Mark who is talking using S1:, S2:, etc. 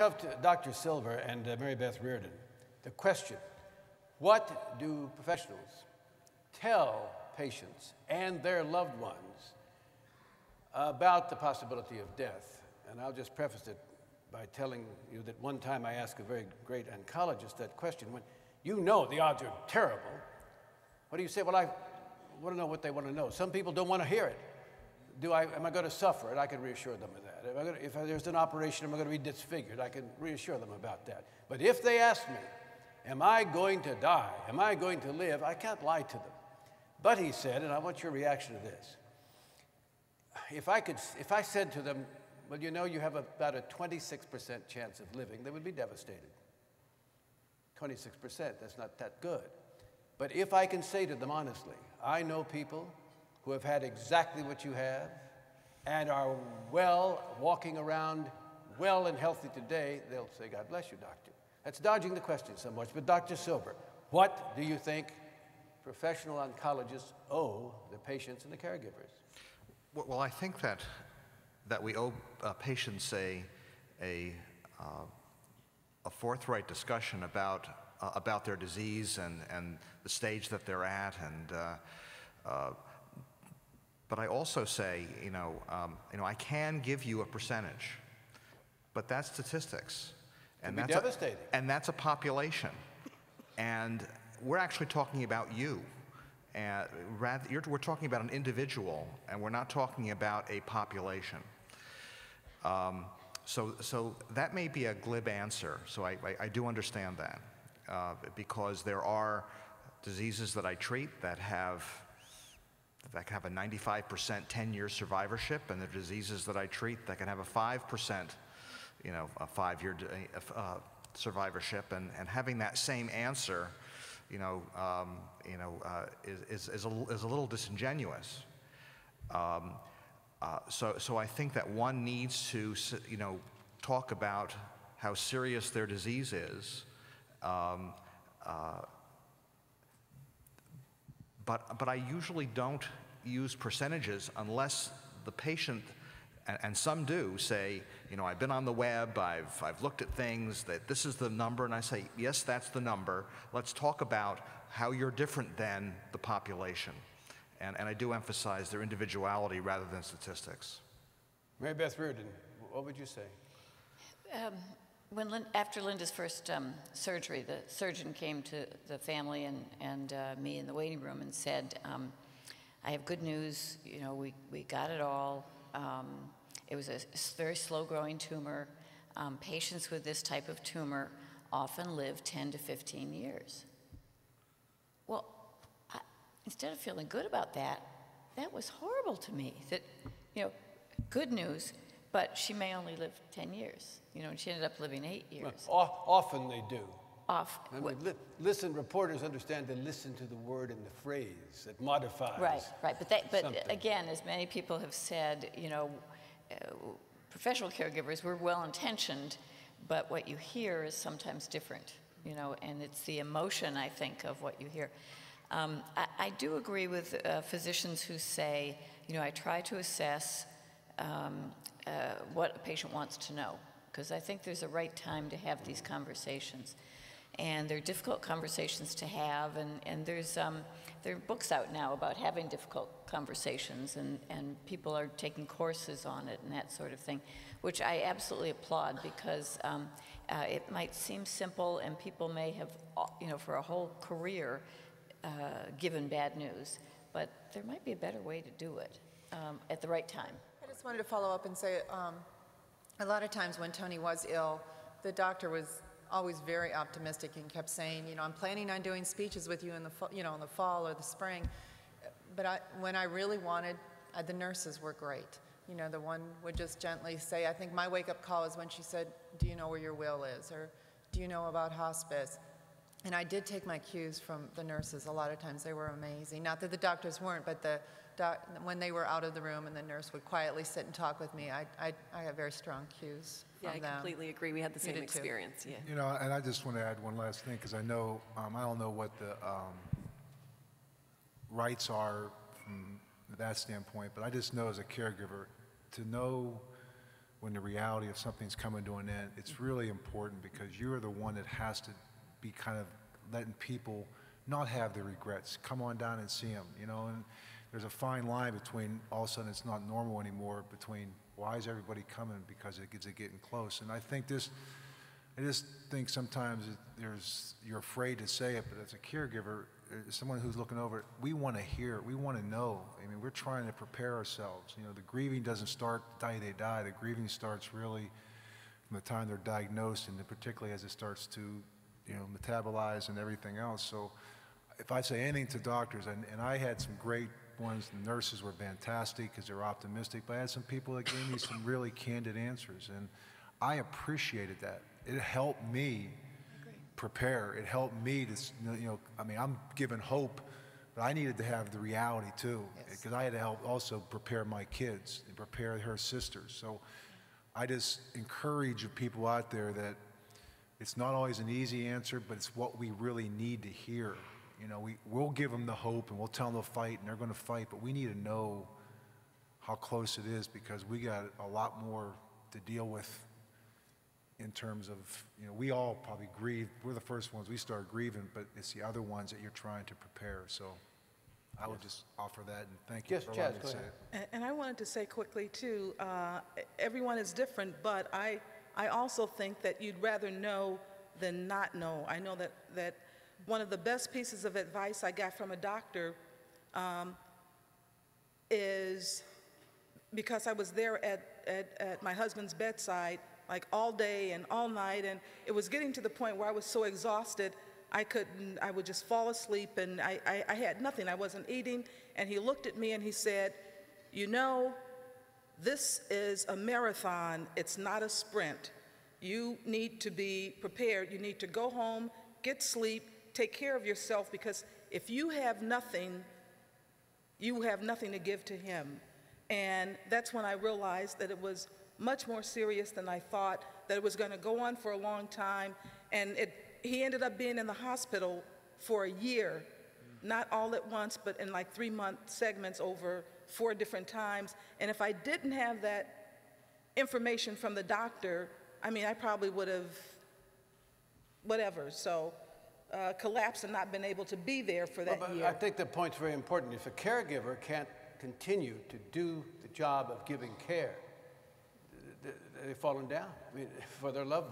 S1: Of to Dr. Silver and Mary Beth Reardon, the question, what do professionals tell patients and their loved ones about the possibility of death? And I'll just preface it by telling you that one time I asked a very great oncologist that question, when you know the odds are terrible, what do you say? Well, I want to know what they want to know. Some people don't want to hear it. Am I going to suffer? And I can reassure them of that. If there's an operation, am I going to be disfigured? I can reassure them about that. But if they ask me, am I going to die? Am I going to live? I can't lie to them. But he said, and I want your reaction to this, if I said to them, well, you know, you have about a 26% chance of living, they would be devastated. 26%, that's not that good. But if I can say to them honestly, I know people who have had exactly what you have and are well, walking around well and healthy today, they'll say, God bless you, doctor. That's dodging the question so much. But Dr. Silver, what do you think professional oncologists owe the patients and the caregivers?
S2: Well, I think that we owe patients a forthright discussion about their disease and the stage that they're at, and but I also say, I can give you a percentage, but that's statistics, and that's
S1: devastating.
S2: And that's a population, and we're actually talking about you. We're talking about an individual, and we're not talking about a population. So that may be a glib answer. So I do understand that, because there are diseases that I treat that can have a 95% 10-year survivorship, and the diseases that I treat that can have a 5%, a 5-year survivorship, and having that same answer, is a little disingenuous. So I think that one needs to, talk about how serious their disease is. But I usually don't use percentages unless the patient, and some do, say, I've been on the web, I've looked at things, that this is the number, and I say, yes, that's the number. Let's talk about how you're different than the population. And I do emphasize their individuality rather than statistics.
S1: Mary Beth Reardon, what would you say?
S3: After Linda's first surgery, the surgeon came to the family and me in the waiting room and said, I have good news, we got it all. It was a very slow-growing tumor. Patients with this type of tumor often live 10 to 15 years. Well, instead of feeling good about that, that was horrible to me. That, good news, but she may only live 10 years. And she ended up living 8 years.
S1: Well, often they do. Listen, reporters understand to listen to the word and the phrase that modifies.
S3: Right. But again, as many people have said, professional caregivers, we're well-intentioned, but what you hear is sometimes different, and it's the emotion, I think, of what you hear. I do agree with physicians who say, I try to assess what a patient wants to know, because I think there's a right time to have these conversations. And they're difficult conversations to have, and there are books out now about having difficult conversations, and people are taking courses on it and that sort of thing, which I absolutely applaud, because it might seem simple, and people may have, for a whole career given bad news, but there might be a better way to do it at the right time.
S4: I just wanted to follow up and say, a lot of times when Tony was ill, the doctor was always very optimistic and kept saying, I'm planning on doing speeches with you in the fall or the spring. But when I really wanted, the nurses were great. The one would just gently say, I think my wake-up call was when she said, do you know where your will is? Or do you know about hospice? And I did take my cues from the nurses. A lot of times they were amazing. Not that the doctors weren't, but when they were out of the room and the nurse would quietly sit and talk with me, I had very strong cues.
S5: Yeah, I completely agree. We had the same experience. Yeah.
S6: And I just want to add one last thing, because I know, I don't know what the rights are from that standpoint, but I just know as a caregiver, to know when the reality of something's coming to an end, it's really important because you're the one that has to be kind of letting people not have the regrets. Come on down and see them, you know, and there's a fine line between all of a sudden it's not normal anymore, between why is everybody coming because it's getting close. And I just think sometimes you're afraid to say it, but as a caregiver, as someone who's looking over it, we want to hear it, we want to know. I mean, we're trying to prepare ourselves. You know, the grieving doesn't start the day they die. The grieving starts really from the time they're diagnosed, and particularly as it starts to, you know, metabolize and everything else. So if I say anything to doctors, and I had some great ones, the nurses were fantastic because they're optimistic, but I had some people that gave me some really candid answers, and I appreciated that. It helped me prepare. It helped me to, you know, I mean, I'm given hope, but I needed to have the reality too, because I had to help also prepare my kids and prepare her sisters. So I just encourage people out there that it's not always an easy answer, but it's what we really need to hear. You know, we'll give them the hope and we'll tell them to fight, and they're going to fight, but we need to know how close it is because we got a lot more to deal with in terms of, you know, we all probably grieve. We're the first ones we start grieving, but it's the other ones that you're trying to prepare. So I would just offer that and thank you for letting me say it.
S7: And I wanted to say quickly too, everyone is different, but I also think that you'd rather know than not know. I know that one of the best pieces of advice I got from a doctor is because I was there at my husband's bedside like all day and all night, and it was getting to the point where I was so exhausted I would just fall asleep, and I had nothing. I wasn't eating, and he looked at me and he said, you know, this is a marathon, it's not a sprint. You need to be prepared. You need to go home, get sleep, take care of yourself, because if you have nothing, you have nothing to give to him. And that's when I realized that it was much more serious than I thought, that it was going to go on for a long time. And he ended up being in the hospital for a year, not all at once, but in like 3-month segments over 4 different times. And if I didn't have that information from the doctor, I mean, I probably would have, whatever, collapsed and not been able to be there for that year.
S1: I think the point's very important. If a caregiver can't continue to do the job of giving care, they've fallen down, I mean, for their loved ones.